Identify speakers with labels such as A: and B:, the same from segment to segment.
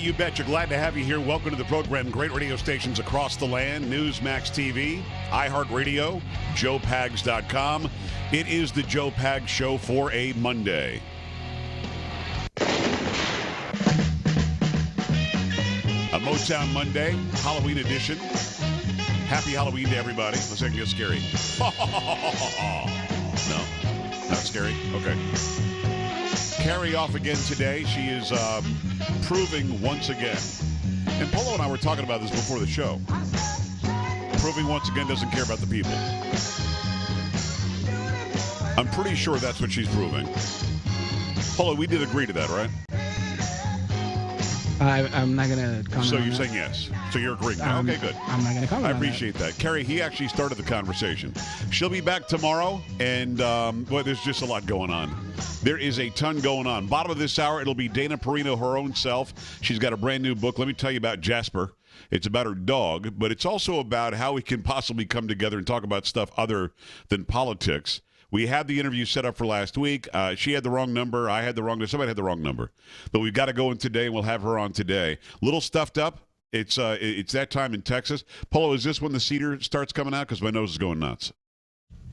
A: You betcha. Glad to have you here. Welcome to the program. Great radio stations across the land. Newsmax TV, iHeartRadio, JoePags.com. It is the Joe Pags Show for a Monday. A Motown Monday, Halloween edition. Happy Halloween to everybody. Let's make it get scary. No? Not scary? Okay. Carrie off again today. She is proving once again. And Polo and I were talking about this before the show. Proving once again doesn't care about the people. I'm pretty sure that's what she's proving. Polo, we did agree to that, right?
B: I'm not going to comment.
A: So
B: on
A: you're
B: that.
A: saying yes. So you're agreeing. Okay, good.
B: I'm not going to comment.
A: I
B: on
A: appreciate that. Carrie, he actually started the conversation. She'll be back tomorrow, and well, there's just a lot going on. There is a ton going on. Bottom of this hour, it'll be Dana Perino, her own self. She's got a brand new book. Let me tell you about Jasper. It's about her dog, but it's also about how we can possibly come together and talk about stuff other than politics. We had the interview set up for last week. She had the wrong number. I had the wrong number. Somebody had the wrong number. But we've got to go in today, and we'll have her on today. Little stuffed up. It's that time in Texas. Polo, is this when the cedar starts coming out? Because my nose is going nuts.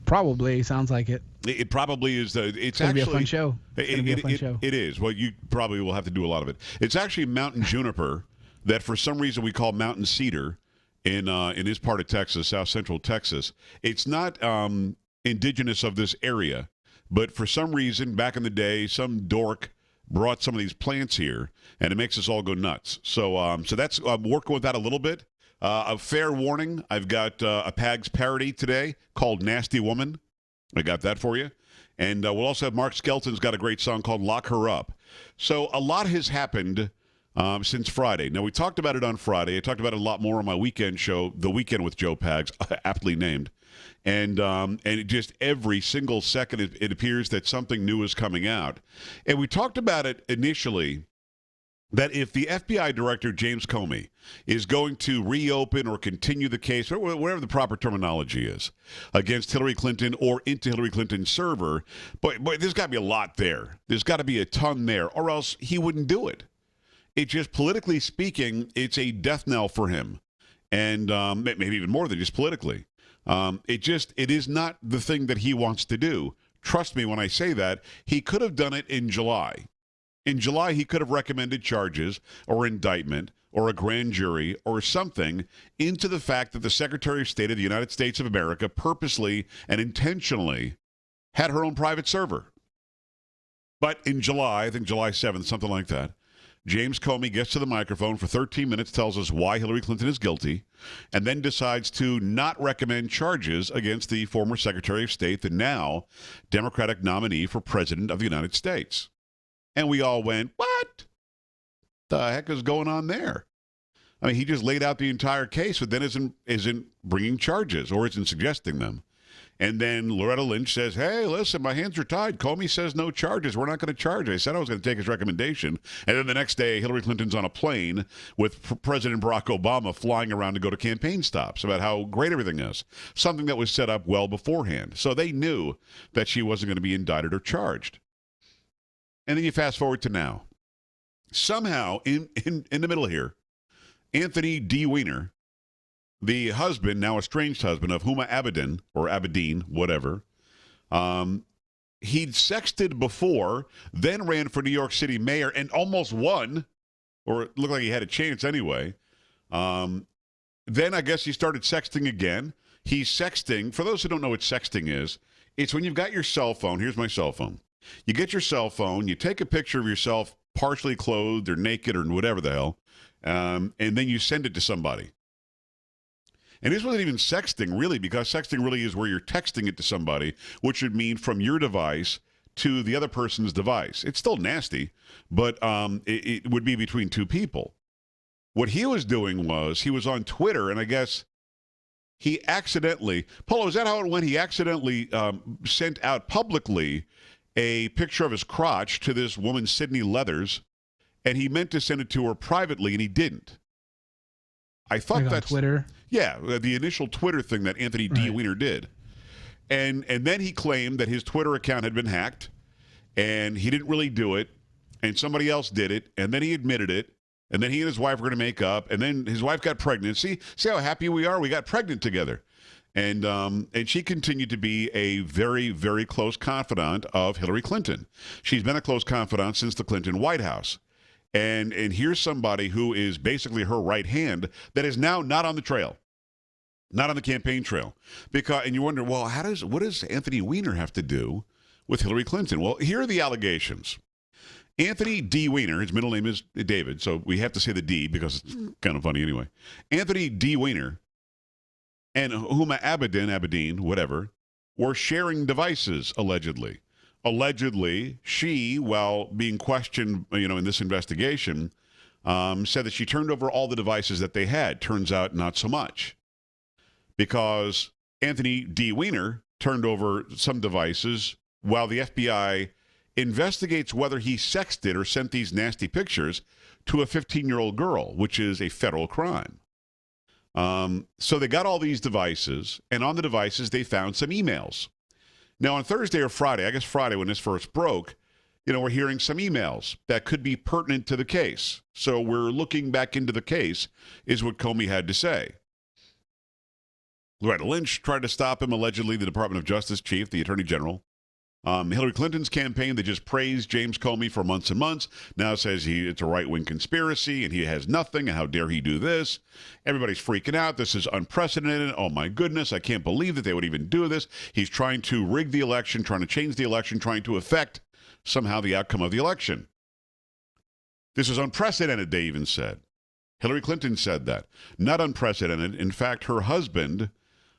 B: Probably. Sounds like it.
A: It probably is. It's
B: going to
A: actually
B: be a fun show. It's going to be a fun show.
A: It is. Well, you probably will have to do a lot of it. It's actually mountain juniper that for some reason we call mountain cedar in this part of Texas, south central Texas. It's not indigenous of this area, but for some reason back in the day, some dork brought some of these plants here, and it makes us all go nuts. So that's I'm working with that a little bit. A fair warning, I've got a Pags parody today called Nasty Woman. I got that for you. And we'll also have Mark Skelton's got a great song called Lock Her Up. So a lot has happened since Friday. Now, we talked about it on Friday. I talked about it a lot more on my weekend show, The Weekend with Joe Pags, aptly named. And it just every single second, it appears that something new is coming out. And we talked about it initially, that if the FBI director, James Comey, is going to reopen or continue the case, or whatever the proper terminology is, against Hillary Clinton or into Hillary Clinton's server, boy, there's got to be a lot there. There's got to be a ton there, or else he wouldn't do it. It just, politically speaking, it's a death knell for him. And maybe even more than just politically. It is not the thing that he wants to do. Trust me when I say that. He could have done it in July. In July, he could have recommended charges or indictment or a grand jury or something into the fact that the Secretary of State of the United States of America purposely and intentionally had her own private server. But in July, I think July 7th, something like that, James Comey gets to the microphone for 13 minutes, tells us why Hillary Clinton is guilty, and then decides to not recommend charges against the former Secretary of State, the now Democratic nominee for President of the United States. And we all went, what the heck is going on there? I mean, he just laid out the entire case, but then isn't bringing charges or isn't suggesting them. And then Loretta Lynch says, hey, listen, my hands are tied. Comey says no charges. We're not going to charge. I said I was going to take his recommendation. And then the next day, Hillary Clinton's on a plane with President Barack Obama flying around to go to campaign stops about how great everything is, something that was set up well beforehand. So they knew that she wasn't going to be indicted or charged. And then you fast forward to now. Somehow, in the middle here, Anthony D. Weiner, the husband, now estranged husband of Huma Abedin, or Abedin, whatever, he'd sexted before, then ran for New York City mayor and almost won, or it looked like he had a chance anyway. Then I guess he started sexting again. He's sexting. For those who don't know what sexting is, it's when you've got your cell phone. Here's my cell phone. You get your cell phone, you take a picture of yourself partially clothed or naked or whatever the hell, and then you send it to somebody. And this wasn't even sexting, really, because sexting really is where you're texting it to somebody, which would mean from your device to the other person's device. It's still nasty, but it would be between two people. What he was doing was he was on Twitter, and I guess he accidentally, Polo, is that how it went? He accidentally sent out publicly a picture of his crotch to this woman, Sydney Leathers, and he meant to send it to her privately, and he didn't. I thought that's
B: Twitter.
A: Yeah, the initial Twitter thing that Anthony D. Weiner did. And then he claimed that his Twitter account had been hacked, and he didn't really do it, and somebody else did it, and then he admitted it, And then he and his wife were going to make up. And then his wife got pregnant. See how happy we are? We got pregnant together. And she continued to be a very, very close confidant of Hillary Clinton. She's been a close confidant since the Clinton White House. And here's somebody who is basically her right hand that is now not on the trail, not on the campaign trail. And you wonder, well, what does Anthony Weiner have to do with Hillary Clinton? Well, here are the allegations. Anthony D. Weiner, his middle name is David, so we have to say the D because it's kind of funny anyway. Anthony D. Weiner and Huma Abedin, whatever, were sharing devices, allegedly. Allegedly, she, while being questioned, in this investigation, said that she turned over all the devices that they had. Turns out not so much. Because Anthony D. Weiner turned over some devices while the FBI investigates whether he sexted or sent these nasty pictures to a 15-year-old girl, which is a federal crime. So they got all these devices, and on the devices they found some emails. Now, on Thursday or Friday, I guess Friday when this first broke, we're hearing some emails that could be pertinent to the case. So we're looking back into the case, is what Comey had to say. Loretta Lynch tried to stop him, allegedly, the Department of Justice chief, the Attorney General. Hillary Clinton's campaign, they just praised James Comey for months and months, now says it's a right-wing conspiracy and he has nothing and how dare he do this. Everybody's freaking out. This is unprecedented. Oh my goodness, I can't believe that they would even do this. He's trying to rig the election, trying to change the election, trying to affect somehow the outcome of the election. This is unprecedented, they even said. Hillary Clinton said that. Not unprecedented. In fact, her husband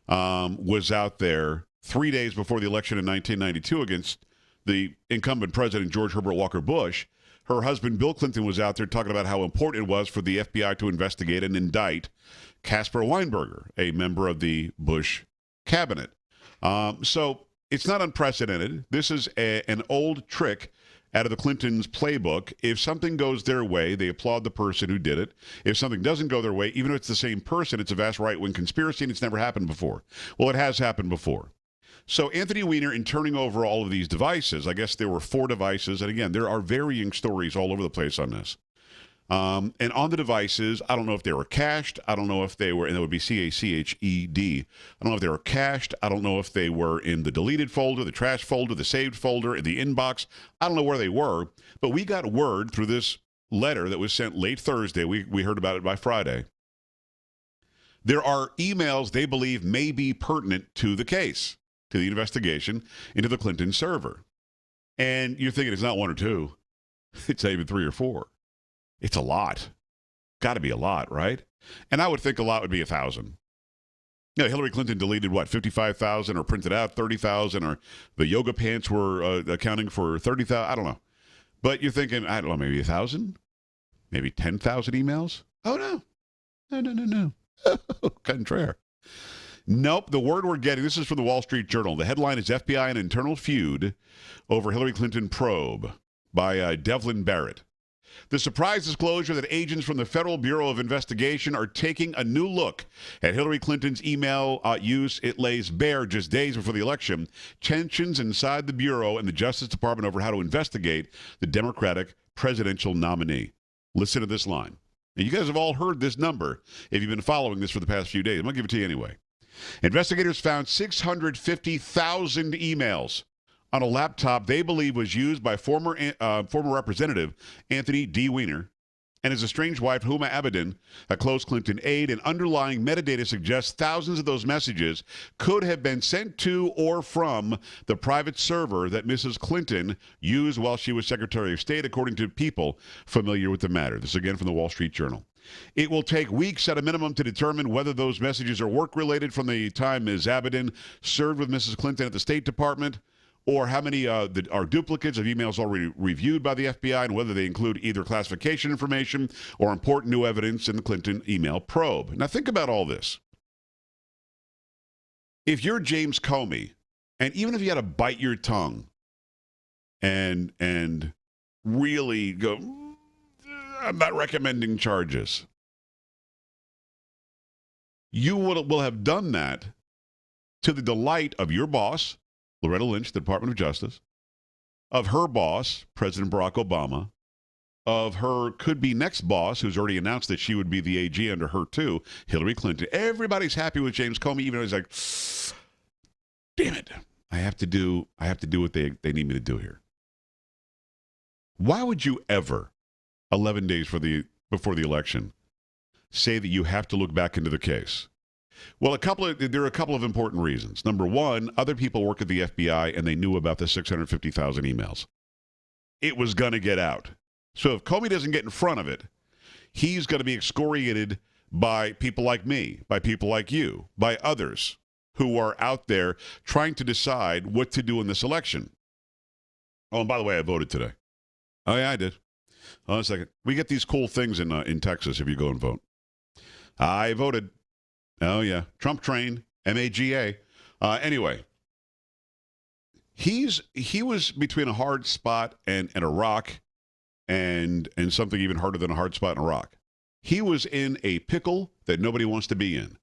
A: was out there 3 days before the election in 1992 against the incumbent president, George Herbert Walker Bush. Her husband, Bill Clinton, was out there talking about how important it was for the FBI to investigate and indict Caspar Weinberger, a member of the Bush cabinet. So it's not unprecedented. This is an old trick out of the Clintons' playbook. If something goes their way, they applaud the person who did it. If something doesn't go their way, even if it's the same person, it's a vast right-wing conspiracy and it's never happened before. Well, it has happened before. So Anthony Weiner, in turning over all of these devices, I guess there were 4 devices, and again, there are varying stories all over the place on this. And on the devices, I don't know if they were cached. I don't know if they were, and that would be CACHED. I don't know if they were cached. I don't know if they were in the deleted folder, the trash folder, the saved folder, in the inbox. I don't know where they were, but we got word through this letter that was sent late Thursday. We heard about it by Friday. There are emails they believe may be pertinent to the case, to the investigation into the Clinton server. And you're thinking it's not 1 or 2. It's not even 3 or 4. It's a lot. Got to be a lot, right? And I would think a lot would be 1,000. Hillary Clinton deleted, 55,000 or printed out 30,000, or the yoga pants were accounting for 30,000. I don't know. But you're thinking, I don't know, maybe 1,000? Maybe 10,000 emails? Oh, no. No. Contraire. Nope, the word we're getting, this is from the Wall Street Journal. The headline is FBI and Internal Feud Over Hillary Clinton Probe by Devlin Barrett. The surprise disclosure that agents from the Federal Bureau of Investigation are taking a new look at Hillary Clinton's email use. It lays bare, just days before the election, tensions inside the Bureau and the Justice Department over how to investigate the Democratic presidential nominee. Listen to this line. And you guys have all heard this number if you've been following this for the past few days. I'm going to give it to you anyway. Investigators found 650,000 emails on a laptop they believe was used by former Representative Anthony D. Weiner and his estranged wife, Huma Abedin, a close Clinton aide. And underlying metadata suggests thousands of those messages could have been sent to or from the private server that Mrs. Clinton used while she was Secretary of State, according to people familiar with the matter. This is again from the Wall Street Journal. It will take weeks at a minimum to determine whether those messages are work-related from the time Ms. Abedin served with Mrs. Clinton at the State Department, or how many are duplicates of emails already reviewed by the FBI, and whether they include either classification information or important new evidence in the Clinton email probe. Now think about all this. If you're James Comey, and even if you had to bite your tongue and really go, I'm not recommending charges, you will have done that to the delight of your boss, Loretta Lynch, the Department of Justice, of her boss, President Barack Obama, of her could-be next boss, who's already announced that she would be the AG under her too, Hillary Clinton. Everybody's happy with James Comey, even though he's like, damn it, I have to do what they need me to do here. Why would you ever, 11 days before the election, say that you have to look back into the case? Well, there are a couple of important reasons. Number one, other people work at the FBI and they knew about the 650,000 emails. It was going to get out. So if Comey doesn't get in front of it, he's going to be excoriated by people like me, by people like you, by others who are out there trying to decide what to do in this election. Oh, and by the way, I voted today. Oh, yeah, I did. Hold on a second. We get these cool things in Texas if you go and vote. I voted. Oh, yeah. Trump train, MAGA. Anyway, he was between a hard spot and a rock and something even harder than a hard spot and a rock. He was in a pickle that nobody wants to be in.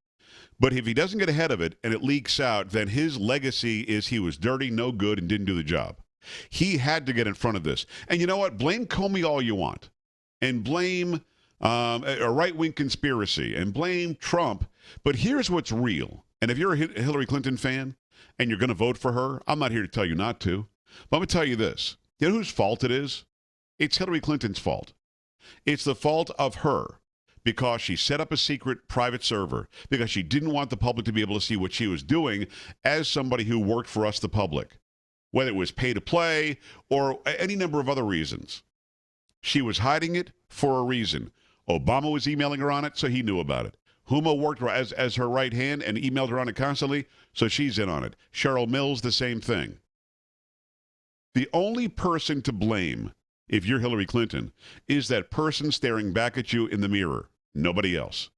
A: But if he doesn't get ahead of it and it leaks out, then his legacy is he was dirty, no good, and didn't do the job. He had to get in front of this. And you know what? Blame Comey all you want. And blame a right-wing conspiracy. And blame Trump. But here's what's real. And if you're a Hillary Clinton fan and you're going to vote for her, I'm not here to tell you not to. But I'm going to tell you this. You know whose fault it is? It's Hillary Clinton's fault. It's the fault of her because she set up a secret private server, because she didn't want the public to be able to see what she was doing as somebody who worked for us, the public, whether it was pay to play or any number of other reasons. She was hiding it for a reason. Obama was emailing her on it, so he knew about it. Huma worked as her right hand and emailed her on it constantly, so she's in on it. Cheryl Mills, the same thing. The only person to blame, if you're Hillary Clinton, is that person staring back at you in the mirror. Nobody else.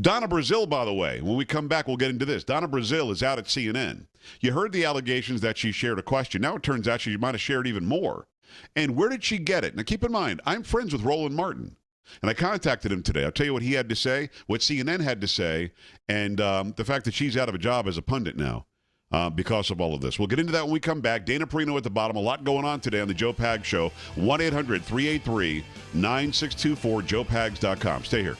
A: Donna Brazile, by the way, when we come back, we'll get into this. Donna Brazile is out at CNN. You heard the allegations that she shared a question. Now it turns out she might have shared even more. And where did she get it? Now keep in mind, I'm friends with Roland Martin. And I contacted him today. I'll tell you what he had to say, what CNN had to say, and the fact that she's out of a job as a pundit now because of all of this. We'll get into that when we come back. Dana Perino at the bottom. A lot going on today on the Joe Pags Show. 1-800-383-9624, joepags.com. Stay here.